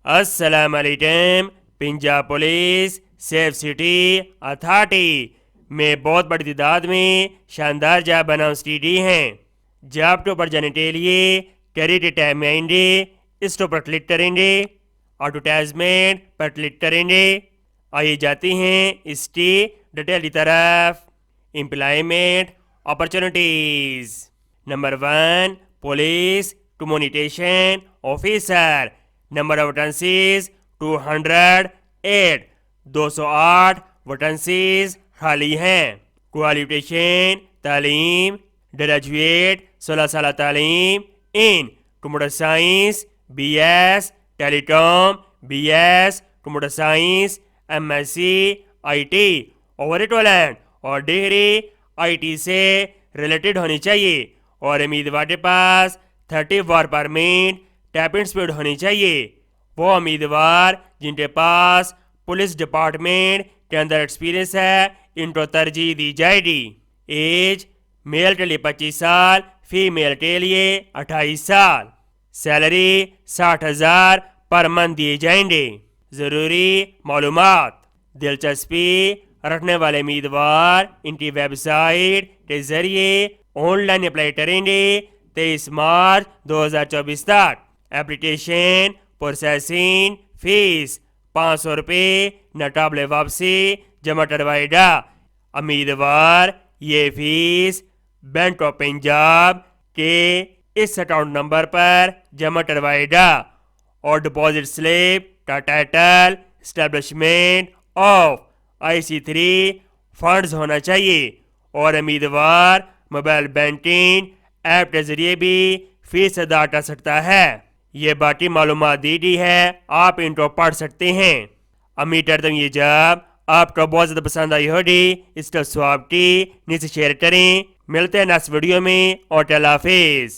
अस्सलाम वालेकुम। Punjab police safe city authority में बहुत बड़ी तादाद में शानदार जॉब अनाउंसडी हैं। जॉब के ऊपर जाने के लिए कैरियर टैब में आएंगे, इस पर क्लिक करेंगे, एडवर्टाइजमेंट पर क्लिक करेंगे। आइए जाती हैं इसकी डिटेल की तरफ। Employment opportunities. Number 1 police communication officer. Number of vacancies 208 208 vacancies खाली हैं। क्वालिफिकेशन तालीम ग्रेजुएट 16 साल तालीम इन computer science BS telecom BS computer science MSc IT over talent और डिग्री IT से रिलेटेड होनी चाहिए और उम्मीदवार के पास 30 वर्क परमिट टाइपिंग स्पीड होनी चाहिए। वो उम्मीदवार जिनके पास पुलिस डिपार्टमेंट के अंदर एक्सपीरियंस है इनको तरजीह दी जाएगी। एज मेल के लिए 25 साल, फीमेल के लिए 28 साल। सैलरी 60,000 पर मंथ दिए जाएंगे। ज़रूरी मालूमात। दिलचस्पी रखने वाले उम्मीदवार इनकी वेबसाइट के जरिए ऑनलाइन अप्लाई करेंगे 23 मार्च 2024 तक। एप्लीकेशन प्रोसेसिंग फीस 500 रुपये नाकाबिले वापसी जमा करवाएगा। उम्मीदवार ये फीस बैंक ऑफ पंजाब के इस अकाउंट नंबर पर जमा करवाएगा और डिपॉजिट स्लिप का title establishment of IC3 funds होना चाहिए और उम्मीदवार मोबाइल बैंकिंग ऐप के जरिए भी फीस अदा कर सकता है। ये बाकी मालूमात दी गई है, आप इनको पढ़ सकते हैं। उम्मीद करता हूँ ये जॉब आपको बहुत ज़्यादा पसंद आई होगी। इसका स्वाब की नीचे शेयर करें। मिलते हैं नेक्स्ट वीडियो में और अल्लाह हाफिज़।